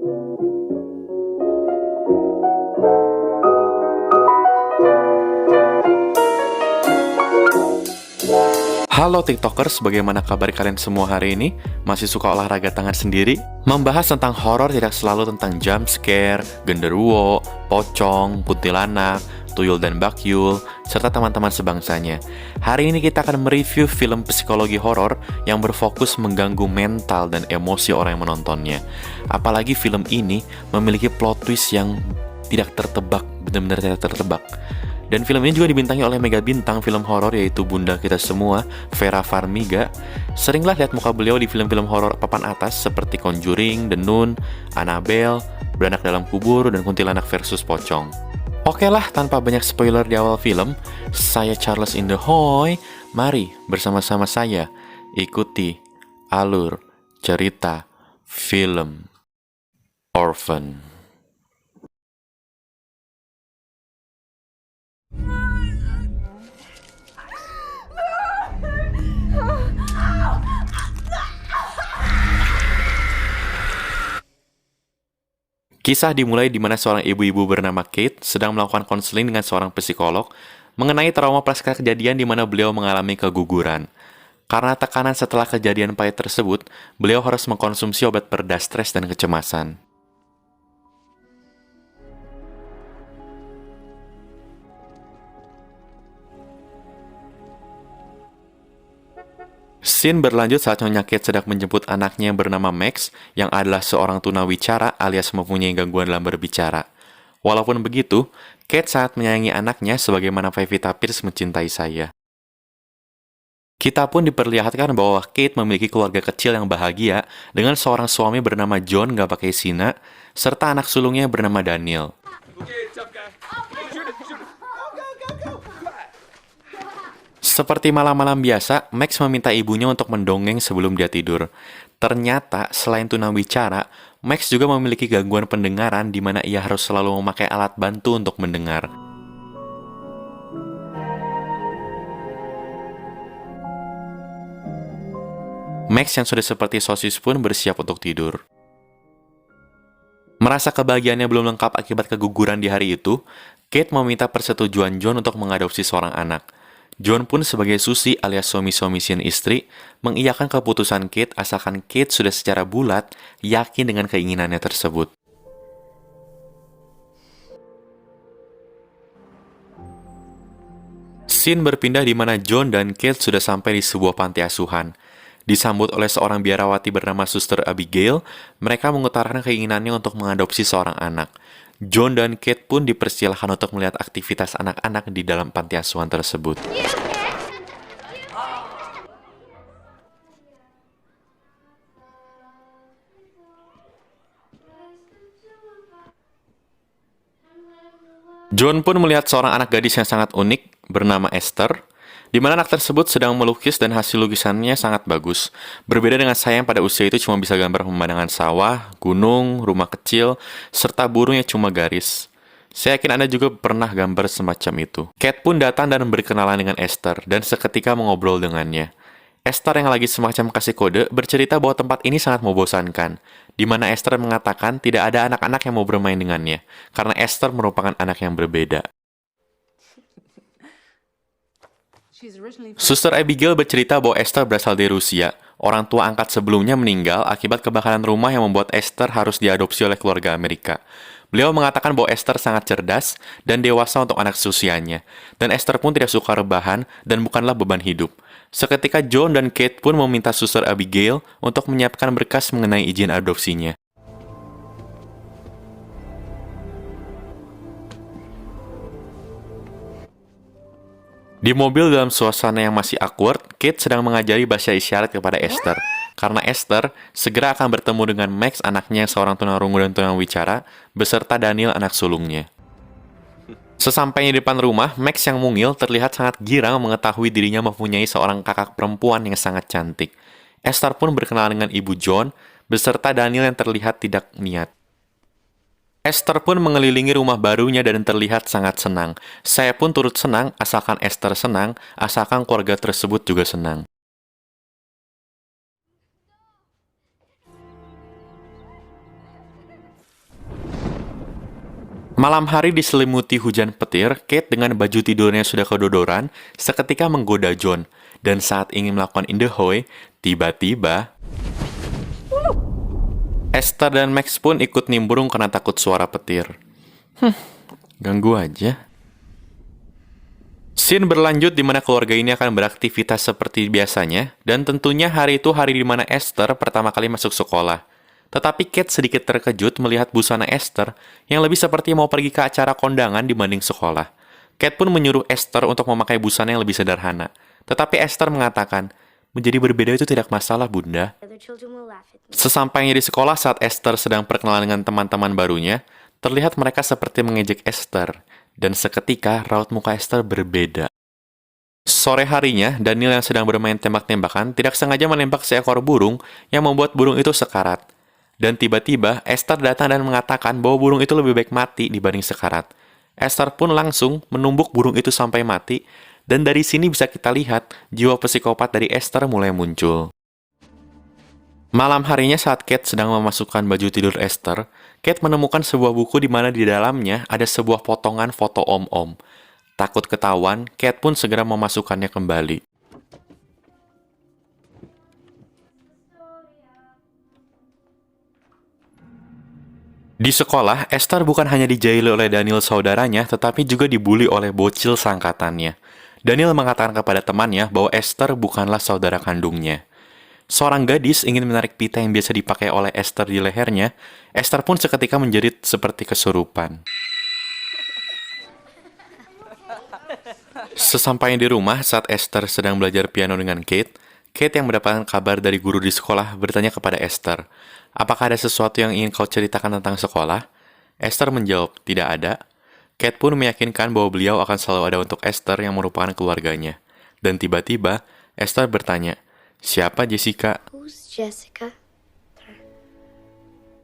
Halo TikTokers, bagaimana kabar kalian semua hari ini? Masih suka olahraga tangan sendiri? Membahas tentang horor tidak selalu tentang jump scare, genderuwo, pocong, kuntilanak, tuyul dan bakyul, serta teman-teman sebangsanya. Hari ini kita akan mereview film psikologi horor yang berfokus mengganggu mental dan emosi orang yang menontonnya. Apalagi film ini memiliki plot twist yang tidak tertebak, benar-benar tidak tertebak. Dan film ini juga dibintangi oleh mega bintang film horor yaitu bunda kita semua, Vera Farmiga. Seringlah lihat muka beliau di film-film horor papan atas seperti Conjuring, The Nun, Annabelle, Beranak Dalam Kubur, dan Kuntilanak versus Pocong. Oke lah, tanpa banyak spoiler di awal film, saya Charles Indehoy. Mari bersama-sama saya ikuti alur cerita film Orphan. Kisah dimulai di mana seorang ibu-ibu bernama Kate sedang melakukan konseling dengan seorang psikolog mengenai trauma pasca kejadian di mana beliau mengalami keguguran. Karena tekanan setelah kejadian pahit tersebut, beliau harus mengkonsumsi obat pereda stres dan kecemasan. Scene berlanjut saat Nyonya Kate sedang menjemput anaknya yang bernama Max, yang adalah seorang tunawicara alias mempunyai gangguan dalam berbicara. Walaupun begitu, Kate sangat menyayangi anaknya sebagaimana Pevita Pierce mencintai saya. Kita pun diperlihatkan bahwa Kate memiliki keluarga kecil yang bahagia dengan seorang suami bernama John gak pakai Sina, serta anak sulungnya bernama Daniel. Seperti malam-malam biasa, Max meminta ibunya untuk mendongeng sebelum dia tidur. Ternyata, selain tunawicara, Max juga memiliki gangguan pendengaran di mana ia harus selalu memakai alat bantu untuk mendengar. Max yang sudah seperti sosis pun bersiap untuk tidur. Merasa kebahagiaannya belum lengkap akibat keguguran di hari itu, Kate meminta persetujuan John untuk mengadopsi seorang anak. John pun sebagai Susi alias suami-suami sin istri, mengiyakan keputusan Kate asalkan Kate sudah secara bulat yakin dengan keinginannya tersebut. Scene berpindah di mana John dan Kate sudah sampai di sebuah panti asuhan. Disambut oleh seorang biarawati bernama Suster Abigail, mereka mengutarakan keinginannya untuk mengadopsi seorang anak. John dan Kate pun dipersilahkan untuk melihat aktivitas anak-anak di dalam panti asuhan tersebut. John pun melihat seorang anak gadis yang sangat unik bernama Esther, di mana anak tersebut sedang melukis dan hasil lukisannya sangat bagus. Berbeda dengan saya yang pada usia itu cuma bisa gambar pemandangan sawah, gunung, rumah kecil, serta burung yang cuma garis. Saya yakin Anda juga pernah gambar semacam itu. Kate pun datang dan berkenalan dengan Esther, dan seketika mengobrol dengannya. Esther yang lagi semacam kasih kode bercerita bahwa tempat ini sangat membosankan, di mana Esther mengatakan tidak ada anak-anak yang mau bermain dengannya, karena Esther merupakan anak yang berbeda. Suster Abigail bercerita bahwa Esther berasal dari Rusia. Orang tua angkat sebelumnya meninggal akibat kebakaran rumah yang membuat Esther harus diadopsi oleh keluarga Amerika. Beliau mengatakan bahwa Esther sangat cerdas dan dewasa untuk anak seusianya, dan Esther pun tidak suka rebahan dan bukanlah beban hidup. Seketika John dan Kate pun meminta Suster Abigail untuk menyiapkan berkas mengenai izin adopsinya. Di mobil dalam suasana yang masih awkward, Kate sedang mengajari bahasa isyarat kepada Esther. Karena Esther segera akan bertemu dengan Max, anaknya yang seorang tunarungu dan tunawicara, beserta Daniel, anak sulungnya. Sesampainya di depan rumah, Max yang mungil terlihat sangat girang mengetahui dirinya mempunyai seorang kakak perempuan yang sangat cantik. Esther pun berkenalan dengan ibu John, beserta Daniel yang terlihat tidak niat. Esther pun mengelilingi rumah barunya dan terlihat sangat senang. Saya pun turut senang, asalkan Esther senang, asalkan keluarga tersebut juga senang. Malam hari diselimuti hujan petir, Kate dengan baju tidurnya sudah kedodoran, seketika menggoda John. Dan saat ingin melakukan in the hoy, tiba-tiba Esther dan Max pun ikut nimbrung karena takut suara petir. Ganggu aja. Scene berlanjut di mana keluarga ini akan beraktivitas seperti biasanya, dan tentunya hari itu hari di mana Esther pertama kali masuk sekolah. Tetapi Kate sedikit terkejut melihat busana Esther yang lebih seperti mau pergi ke acara kondangan dibanding sekolah. Kate pun menyuruh Esther untuk memakai busana yang lebih sederhana. Tetapi Esther mengatakan, menjadi berbeda itu tidak masalah, Bunda. Sesampainya di sekolah saat Esther sedang perkenalan dengan teman-teman barunya, terlihat mereka seperti mengejek Esther. Dan seketika raut muka Esther berbeda. Sore harinya, Daniel yang sedang bermain tembak-tembakan tidak sengaja menembak seekor burung yang membuat burung itu sekarat. Dan tiba-tiba, Esther datang dan mengatakan bahwa burung itu lebih baik mati dibanding sekarat. Esther pun langsung menumbuk burung itu sampai mati, dan dari sini bisa kita lihat jiwa psikopat dari Esther mulai muncul. Malam harinya saat Kate sedang memasukkan baju tidur Esther, Kate menemukan sebuah buku di mana di dalamnya ada sebuah potongan foto om-om. Takut ketahuan, Kate pun segera memasukkannya kembali. Di sekolah, Esther bukan hanya dijaili oleh Daniel saudaranya, tetapi juga dibully oleh bocil sangkatannya. Daniel mengatakan kepada temannya bahwa Esther bukanlah saudara kandungnya. Seorang gadis ingin menarik pita yang biasa dipakai oleh Esther di lehernya. Esther pun seketika menjerit seperti kesurupan. Sesampainya di rumah, saat Esther sedang belajar piano dengan Kate, Kate yang mendapatkan kabar dari guru di sekolah bertanya kepada Esther, apakah ada sesuatu yang ingin kau ceritakan tentang sekolah? Esther menjawab, tidak ada. Kate pun meyakinkan bahwa beliau akan selalu ada untuk Esther yang merupakan keluarganya. Dan tiba-tiba, Esther bertanya, siapa Jessica? Who's Jessica?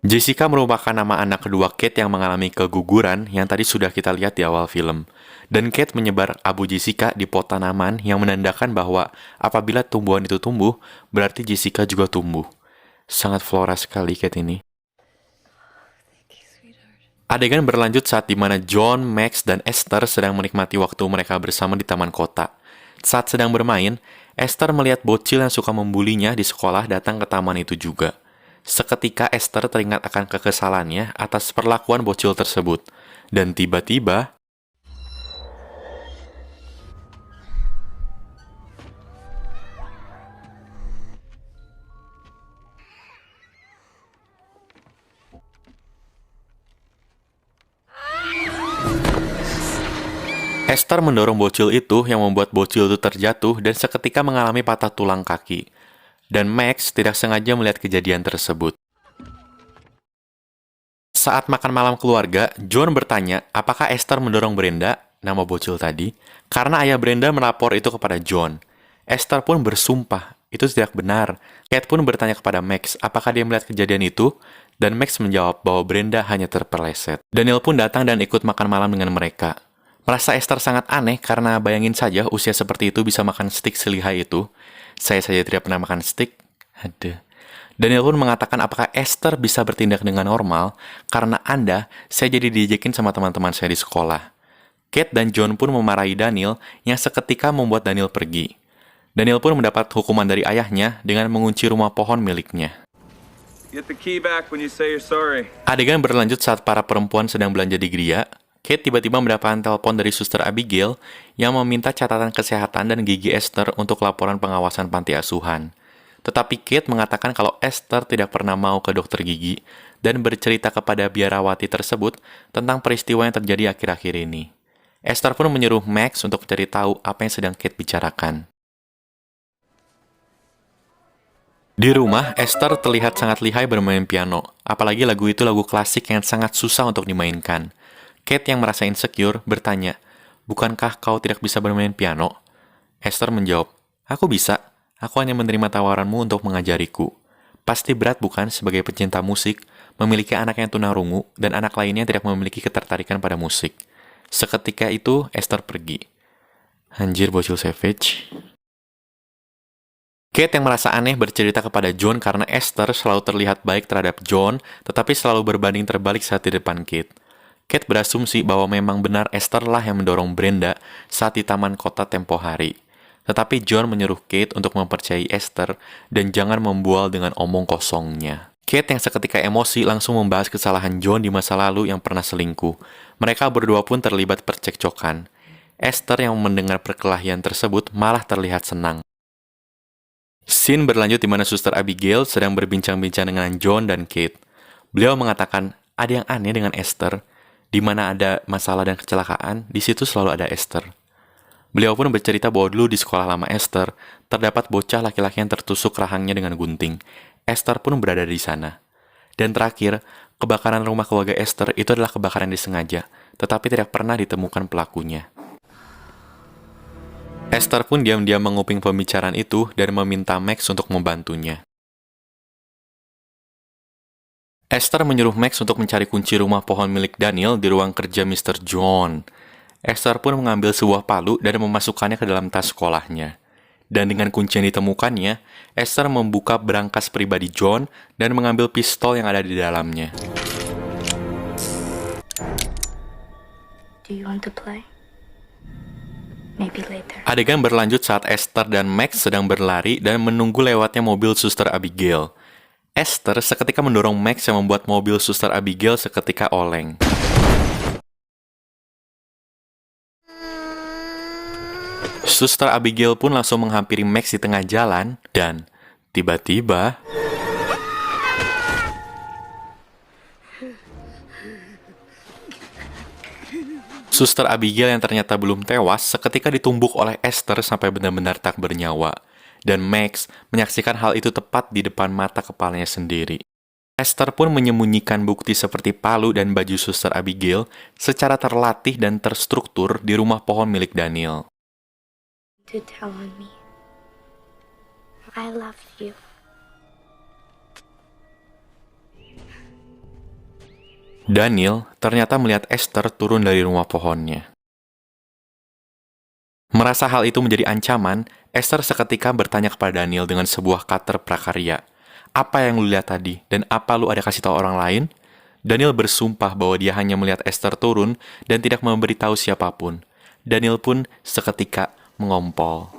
Jessica merupakan nama anak kedua Kate yang mengalami keguguran yang tadi sudah kita lihat di awal film. Dan Kate menyebar abu Jessica di pot tanaman yang menandakan bahwa apabila tumbuhan itu tumbuh, berarti Jessica juga tumbuh. Sangat flora sekali Kate ini. Adegan berlanjut saat dimana John, Max, dan Esther sedang menikmati waktu mereka bersama di taman kota. Saat sedang bermain, Esther melihat bocil yang suka membulinya di sekolah datang ke taman itu juga. Seketika Esther teringat akan kekesalannya atas perlakuan bocil tersebut. Dan tiba-tiba, Esther mendorong bocil itu yang membuat bocil itu terjatuh dan seketika mengalami patah tulang kaki. Dan Max tidak sengaja melihat kejadian tersebut. Saat makan malam keluarga, John bertanya apakah Esther mendorong Brenda, nama bocil tadi, karena ayah Brenda melapor itu kepada John. Esther pun bersumpah, itu tidak benar. Kate pun bertanya kepada Max apakah dia melihat kejadian itu, dan Max menjawab bahwa Brenda hanya terpeleset. Daniel pun datang dan ikut makan malam dengan mereka. Merasa Esther sangat aneh karena bayangin saja usia seperti itu bisa makan stik selihai itu. Saya saja tidak pernah makan stik. Aduh. Daniel pun mengatakan apakah Esther bisa bertindak dengan normal karena saya jadi dijekin sama teman-teman saya di sekolah. Kate dan John pun memarahi Daniel yang seketika membuat Daniel pergi. Daniel pun mendapat hukuman dari ayahnya dengan mengunci rumah pohon miliknya. Get the key back when you say you're sorry. Adegan berlanjut saat para perempuan sedang belanja di geria. Kate tiba-tiba mendapatkan telepon dari suster Abigail yang meminta catatan kesehatan dan gigi Esther untuk laporan pengawasan panti asuhan. Tetapi Kate mengatakan kalau Esther tidak pernah mau ke dokter gigi dan bercerita kepada biarawati tersebut tentang peristiwa yang terjadi akhir-akhir ini. Esther pun menyuruh Max untuk mencari tahu apa yang sedang Kate bicarakan. Di rumah, Esther terlihat sangat lihai bermain piano, apalagi lagu itu lagu klasik yang sangat susah untuk dimainkan. Kate yang merasa insecure bertanya, bukankah kau tidak bisa bermain piano? Esther menjawab, aku bisa. Aku hanya menerima tawaranmu untuk mengajariku. Pasti berat bukan sebagai pecinta musik, memiliki anak yang tunarungu dan anak lainnya tidak memiliki ketertarikan pada musik. Seketika itu, Esther pergi. Anjir, bocil savage. Kate yang merasa aneh bercerita kepada John karena Esther selalu terlihat baik terhadap John, tetapi selalu berbanding terbalik saat di depan Kate. Kate berasumsi bahwa memang benar Esther lah yang mendorong Brenda saat di taman kota tempo hari. Tetapi John menyuruh Kate untuk mempercayai Esther dan jangan membual dengan omong kosongnya. Kate yang seketika emosi langsung membahas kesalahan John di masa lalu yang pernah selingkuh. Mereka berdua pun terlibat percekcokan. Esther yang mendengar perkelahian tersebut malah terlihat senang. Scene berlanjut di mana Suster Abigail sedang berbincang-bincang dengan John dan Kate. Beliau mengatakan ada yang aneh dengan Esther, di mana ada masalah dan kecelakaan, di situ selalu ada Esther. Beliau pun bercerita bahwa dulu di sekolah lama Esther, terdapat bocah laki-laki yang tertusuk rahangnya dengan gunting. Esther pun berada di sana. Dan terakhir, kebakaran rumah keluarga Esther itu adalah kebakaran disengaja, tetapi tidak pernah ditemukan pelakunya. Esther pun diam-diam menguping pembicaraan itu dan meminta Max untuk membantunya. Esther menyuruh Max untuk mencari kunci rumah pohon milik Daniel di ruang kerja Mr. John. Esther pun mengambil sebuah palu dan memasukkannya ke dalam tas sekolahnya. Dan dengan kunci yang ditemukannya, Esther membuka berangkas pribadi John dan mengambil pistol yang ada di dalamnya. Do you want to play? Maybe later. Adegan berlanjut saat Esther dan Max sedang berlari dan menunggu lewatnya mobil Suster Abigail. Esther seketika mendorong Max yang membuat mobil Suster Abigail seketika oleng. Suster Abigail pun langsung menghampiri Max di tengah jalan dan tiba-tiba Suster Abigail yang ternyata belum tewas seketika ditumbuk oleh Esther sampai benar-benar tak bernyawa. Dan Max menyaksikan hal itu tepat di depan mata kepalanya sendiri. Esther pun menyembunyikan bukti seperti palu dan baju Suster Abigail secara terlatih dan terstruktur di rumah pohon milik Daniel. To tell on me. I love you. Daniel ternyata melihat Esther turun dari rumah pohonnya. Merasa hal itu menjadi ancaman, Esther seketika bertanya kepada Daniel dengan sebuah kater prakarya. Apa yang lu lihat tadi? Dan apa lu ada kasih tahu orang lain? Daniel bersumpah bahwa dia hanya melihat Esther turun dan tidak memberitahu siapapun. Daniel pun seketika mengompol.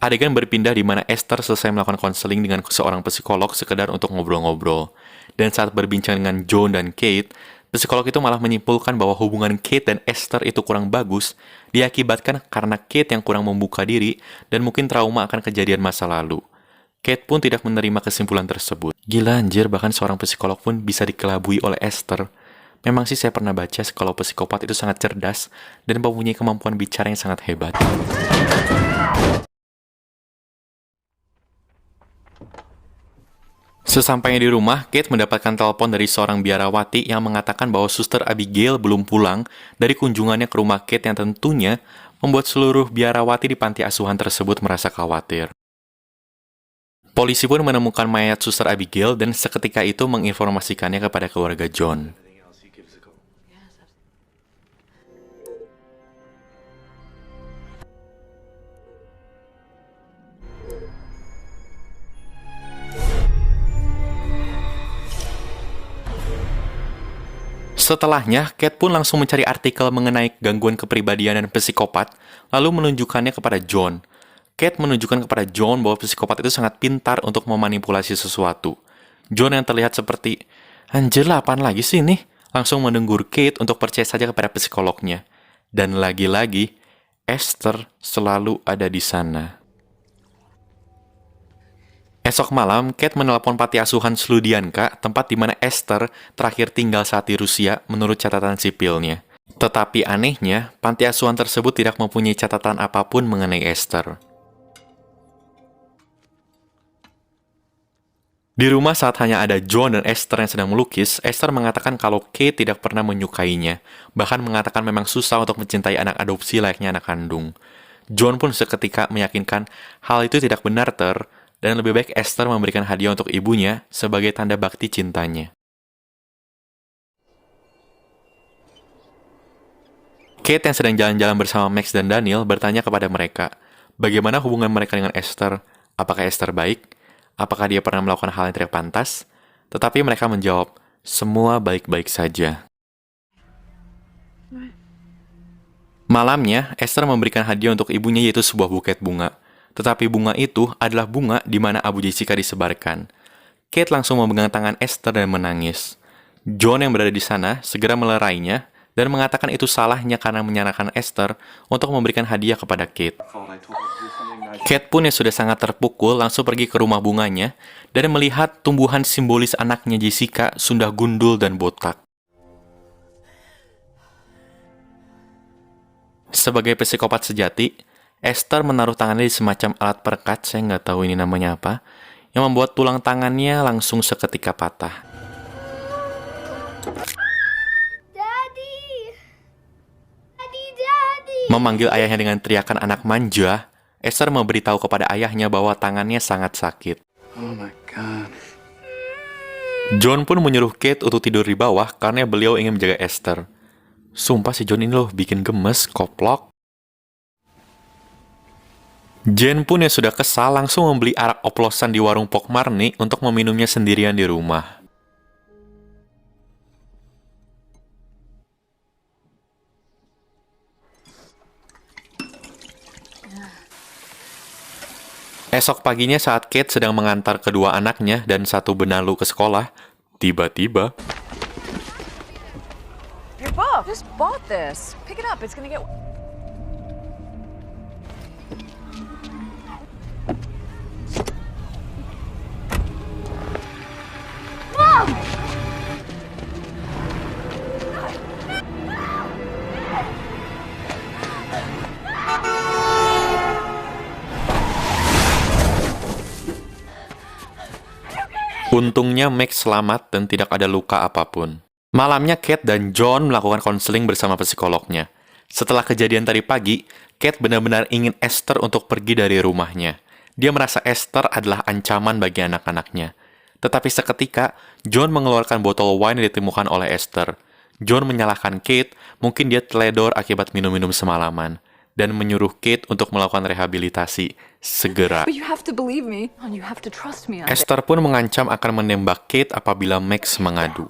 Adegan berpindah di mana Esther selesai melakukan konseling dengan seorang psikolog sekedar untuk ngobrol-ngobrol. Dan saat berbincang dengan John dan Kate, psikolog itu malah menyimpulkan bahwa hubungan Kate dan Esther itu kurang bagus, diakibatkan karena Kate yang kurang membuka diri dan mungkin trauma akan kejadian masa lalu. Kate pun tidak menerima kesimpulan tersebut. Gila anjir, bahkan seorang psikolog pun bisa dikelabui oleh Esther. Memang sih saya pernah baca kalau psikopat itu sangat cerdas dan mempunyai kemampuan bicara yang sangat hebat. Sesampainya di rumah, Kate mendapatkan telepon dari seorang biarawati yang mengatakan bahwa Suster Abigail belum pulang dari kunjungannya ke rumah Kate yang tentunya membuat seluruh biarawati di panti asuhan tersebut merasa khawatir. Polisi pun menemukan mayat Suster Abigail dan seketika itu menginformasikannya kepada keluarga John. Setelahnya, Kate pun langsung mencari artikel mengenai gangguan kepribadian dan psikopat, lalu menunjukkannya kepada John. Kate menunjukkan kepada John bahwa psikopat itu sangat pintar untuk memanipulasi sesuatu. John yang terlihat seperti, anjir lah apaan lagi sih ini? Langsung menenggur Kate untuk percaya saja kepada psikolognya. Dan lagi-lagi, Esther selalu ada di sana. Esok malam, Kate menelpon panti asuhan Sludianka, tempat di mana Esther terakhir tinggal saat di Rusia menurut catatan sipilnya. Tetapi anehnya, panti asuhan tersebut tidak mempunyai catatan apapun mengenai Esther. Di rumah saat hanya ada John dan Esther yang sedang melukis, Esther mengatakan kalau Kate tidak pernah menyukainya, bahkan mengatakan memang susah untuk mencintai anak adopsi layaknya anak kandung. John pun seketika meyakinkan hal itu tidak benar dan lebih baik Esther memberikan hadiah untuk ibunya sebagai tanda bakti cintanya. Kate yang sedang jalan-jalan bersama Max dan Daniel bertanya kepada mereka, bagaimana hubungan mereka dengan Esther? Apakah Esther baik? Apakah dia pernah melakukan hal yang tidak pantas? Tetapi mereka menjawab, Semua baik-baik saja. Malamnya, Esther memberikan hadiah untuk ibunya yaitu sebuah buket bunga. Tetapi bunga itu adalah bunga di mana abu Jessica disebarkan. Kate langsung memegang tangan Esther dan menangis. John yang berada di sana segera melerainya dan mengatakan itu salahnya karena menyarankan Esther untuk memberikan hadiah kepada Kate. Kate pun yang sudah sangat terpukul langsung pergi ke rumah bunganya dan melihat tumbuhan simbolis anaknya Jessica sudah gundul dan botak. Sebagai psikopat sejati, Esther menaruh tangannya di semacam alat perekat, saya nggak tahu ini namanya apa, yang membuat tulang tangannya langsung seketika patah. Daddy! Daddy! Memanggil ayahnya dengan teriakan anak manja, Esther memberitahu kepada ayahnya bahwa tangannya sangat sakit. Oh my god. John pun menyuruh Kate untuk tidur di bawah karena beliau ingin menjaga Esther. Sumpah si John ini loh bikin gemes, koplok. Jane pun yang sudah kesal langsung membeli arak oplosan di warung Pok Marni untuk meminumnya sendirian di rumah. Esok paginya saat Kate sedang mengantar kedua anaknya dan satu benalu ke sekolah, tiba-tiba Hey, Bob, just bought this. Pick it up. It's gonna get... Untungnya Max selamat dan tidak ada luka apapun. Malamnya Kate dan John melakukan konseling bersama psikolognya. Setelah kejadian tadi pagi, Kate benar-benar ingin Esther untuk pergi dari rumahnya. Dia merasa Esther adalah ancaman bagi anak-anaknya. Tetapi seketika, John mengeluarkan botol wine yang ditemukan oleh Esther. John menyalahkan Kate, mungkin dia teledor akibat minum-minum semalaman, dan menyuruh Kate untuk melakukan rehabilitasi segera. But you have to believe me, and you have to trust me on this. Esther pun mengancam akan menembak Kate apabila Max mengadu.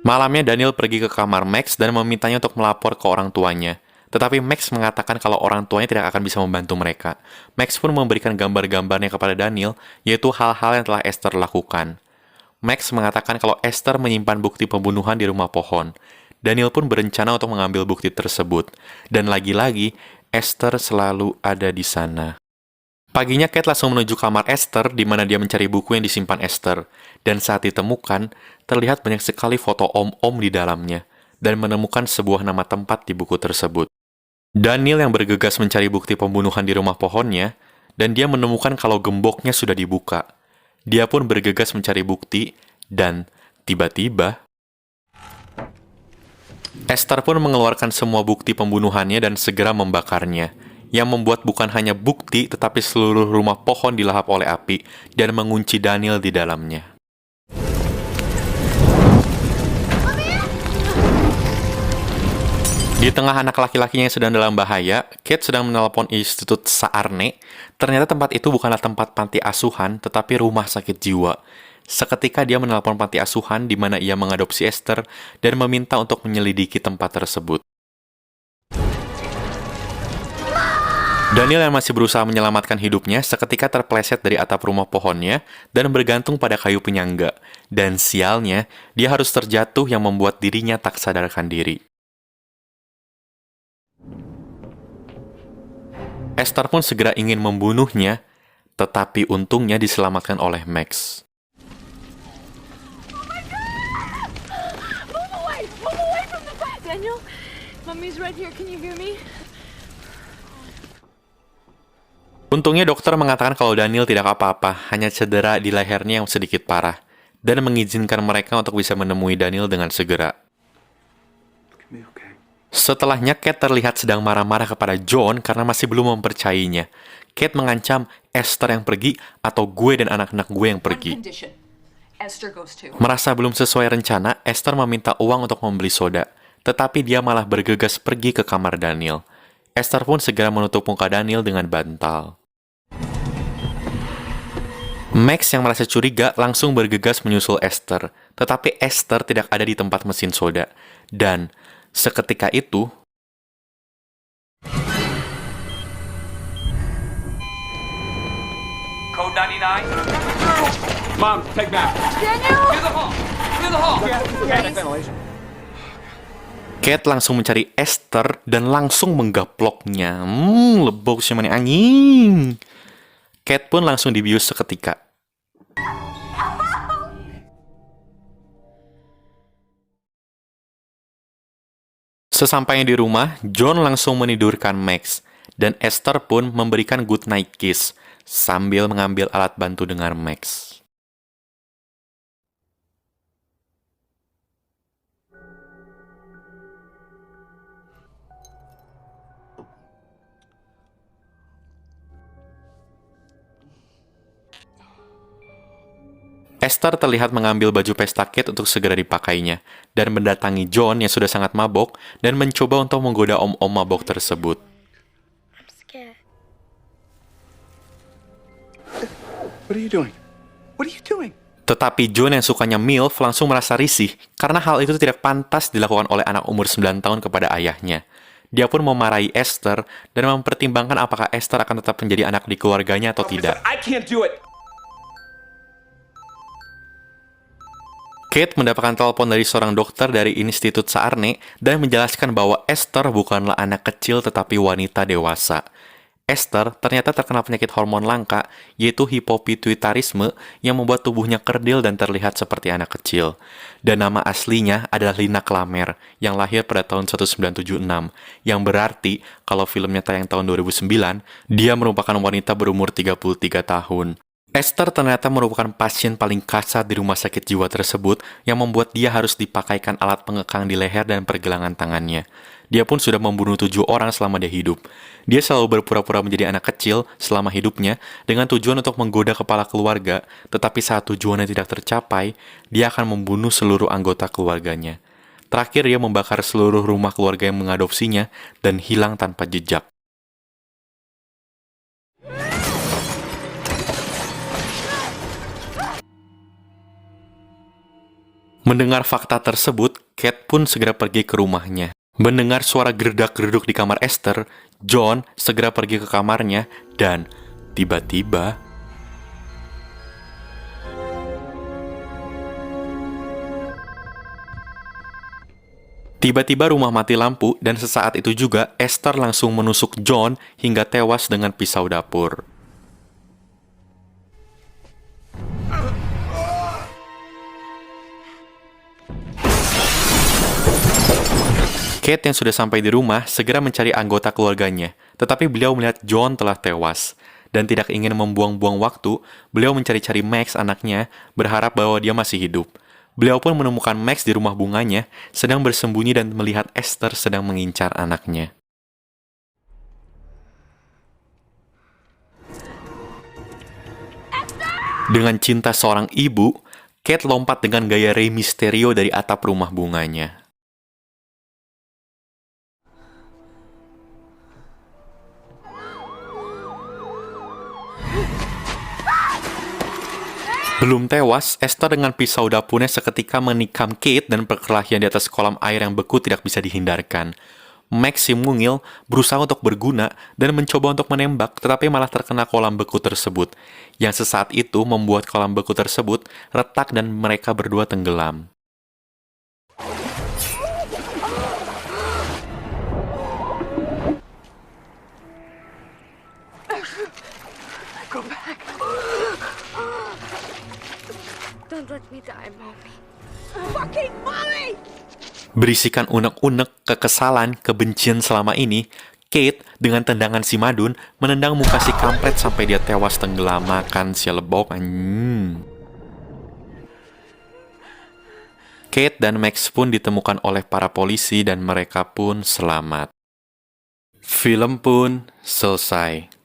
Malamnya Daniel pergi ke kamar Max dan memintanya untuk melapor ke orang tuanya. Tetapi Max mengatakan kalau orang tuanya tidak akan bisa membantu mereka. Max pun memberikan gambar-gambarnya kepada Daniel, yaitu hal-hal yang telah Esther lakukan. Max mengatakan kalau Esther menyimpan bukti pembunuhan di rumah pohon. Daniel pun berencana untuk mengambil bukti tersebut. Dan lagi-lagi, Esther selalu ada di sana. Paginya Kate langsung menuju kamar Esther di mana dia mencari buku yang disimpan Esther. Dan saat ditemukan, terlihat banyak sekali foto om-om di dalamnya dan menemukan sebuah nama tempat di buku tersebut. Daniel yang bergegas mencari bukti pembunuhan di rumah pohonnya dan dia menemukan kalau gemboknya sudah dibuka. Dia pun bergegas mencari bukti dan tiba-tiba Esther pun mengeluarkan semua bukti pembunuhannya dan segera membakarnya, yang membuat bukan hanya bukti tetapi seluruh rumah pohon dilahap oleh api dan mengunci Daniel di dalamnya. Di tengah anak laki-lakinya yang sedang dalam bahaya, Kate sedang menelpon Institut Saarne. Ternyata tempat itu bukanlah tempat panti asuhan, tetapi rumah sakit jiwa. Seketika dia menelpon panti asuhan di mana ia mengadopsi Esther dan meminta untuk menyelidiki tempat tersebut. Daniel yang masih berusaha menyelamatkan hidupnya seketika terpeleset dari atap rumah pohonnya dan bergantung pada kayu penyangga. Dan sialnya, dia harus terjatuh yang membuat dirinya tak sadarkan diri. Esther pun segera ingin membunuhnya, tetapi untungnya diselamatkan oleh Max. Move away from the bed! Daniel, Mommy's right here. Can you hear me? Untungnya dokter mengatakan kalau Daniel tidak apa-apa, hanya cedera di lehernya yang sedikit parah, dan mengizinkan mereka untuk bisa menemui Daniel dengan segera. Setelahnya, Kate terlihat sedang marah-marah kepada John karena masih belum mempercayainya. Kate mengancam Esther yang pergi atau gue dan anak-anak gue yang pergi. Condition. Esther goes too. Merasa belum sesuai rencana, Esther meminta uang untuk membeli soda. Tetapi dia malah bergegas pergi ke kamar Daniel. Esther pun segera menutup muka Daniel dengan bantal. Max yang merasa curiga langsung bergegas menyusul Esther, tetapi Esther tidak ada di tempat mesin soda. Dan seketika itu, Code 99. Mom, take back. Daniel! Clear the hall. Clear the hall. Kate langsung mencari Esther dan langsung menggaploknya. Lebok sih mana anjing. Kate pun langsung dibius seketika. Sesampainya di rumah, John langsung menidurkan Max, dan Esther pun memberikan good night kiss sambil mengambil alat bantu dengar Max. Esther terlihat mengambil baju pesta Kate untuk segera dipakainya, dan mendatangi John yang sudah sangat mabok, dan mencoba untuk menggoda om-om mabok tersebut. I'm scared. What are you doing? What are you doing? Tetapi John yang sukanya MILF langsung merasa risih, karena hal itu tidak pantas dilakukan oleh anak umur 9 tahun kepada ayahnya. Dia pun memarahi Esther, dan mempertimbangkan apakah Esther akan tetap menjadi anak di keluarganya atau tidak. I can't do it. Kate mendapatkan telepon dari seorang dokter dari Institut Saarne dan menjelaskan bahwa Esther bukanlah anak kecil tetapi wanita dewasa. Esther ternyata terkena penyakit hormon langka, yaitu hipopituitarisme yang membuat tubuhnya kerdil dan terlihat seperti anak kecil. Dan nama aslinya adalah Lina Klamer, yang lahir pada tahun 1976, yang berarti kalau filmnya tayang tahun 2009, dia merupakan wanita berumur 33 tahun. Esther ternyata merupakan pasien paling kasar di rumah sakit jiwa tersebut yang membuat dia harus dipakaikan alat pengekang di leher dan pergelangan tangannya. Dia pun sudah membunuh 7 orang selama dia hidup. Dia selalu berpura-pura menjadi anak kecil selama hidupnya dengan tujuan untuk menggoda kepala keluarga, tetapi saat tujuannya tidak tercapai, dia akan membunuh seluruh anggota keluarganya. Terakhir, dia membakar seluruh rumah keluarga yang mengadopsinya dan hilang tanpa jejak. Mendengar fakta tersebut, Kate pun segera pergi ke rumahnya. Mendengar suara gerdak-gerduk di kamar Esther, John segera pergi ke kamarnya dan tiba-tiba rumah mati lampu dan sesaat itu juga Esther langsung menusuk John hingga tewas dengan pisau dapur. Kate yang sudah sampai di rumah segera mencari anggota keluarganya, tetapi beliau melihat John telah tewas. Dan tidak ingin membuang-buang waktu, beliau mencari-cari Max anaknya, berharap bahwa dia masih hidup. Beliau pun menemukan Max di rumah bunganya, sedang bersembunyi dan melihat Esther sedang mengincar anaknya. Dengan cinta seorang ibu, Kate lompat dengan gaya Rey Mysterio dari atap rumah bunganya. Belum tewas, Esther dengan pisau dapurnya seketika menikam Kate dan perkelahian di atas kolam air yang beku tidak bisa dihindarkan. Max si mungil berusaha untuk berguna dan mencoba untuk menembak, tetapi malah terkena kolam beku tersebut, yang sesaat itu membuat kolam beku tersebut retak dan mereka berdua tenggelam. Go back. Don't let me die, Mommy. Fucking mommy! Berisikan unek-unek, kekesalan, kebencian selama ini, Kate dengan tendangan si Madun menendang muka si kampret sampai dia tewas tenggelam makan si lebok. Kate dan Max pun ditemukan oleh para polisi dan mereka pun selamat. Film pun selesai.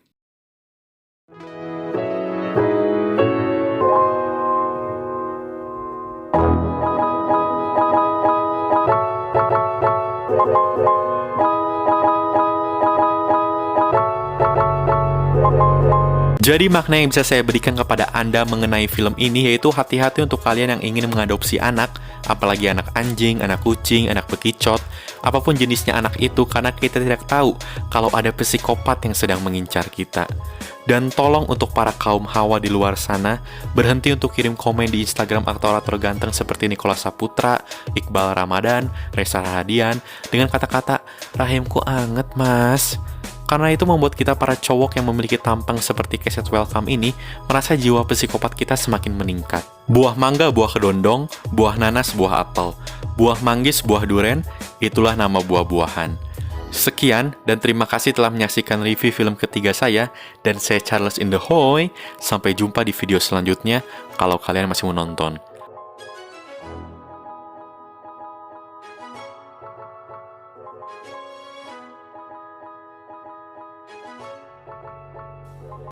Jadi makna yang bisa saya berikan kepada Anda mengenai film ini yaitu hati-hati untuk kalian yang ingin mengadopsi anak, apalagi anak anjing, anak kucing, anak bekicot, apapun jenisnya anak itu, karena kita tidak tahu kalau ada psikopat yang sedang mengincar kita. Dan tolong untuk para kaum hawa di luar sana, berhenti untuk kirim komen di Instagram aktor-aktor ganteng seperti Nicholas Saputra, Iqbal Ramadan, Reza Rahadian, dengan kata-kata, rahimku anget mas. Karena itu membuat kita para cowok yang memiliki tampang seperti keset welcome ini, merasa jiwa psikopat kita semakin meningkat. Buah mangga, buah kedondong, buah nanas, buah apel, buah manggis, buah duren, itulah nama buah-buahan. Sekian, dan terima kasih telah menyaksikan review film ketiga saya, dan saya Charles in the Hoy. Sampai jumpa di video selanjutnya, kalau kalian masih mau nonton.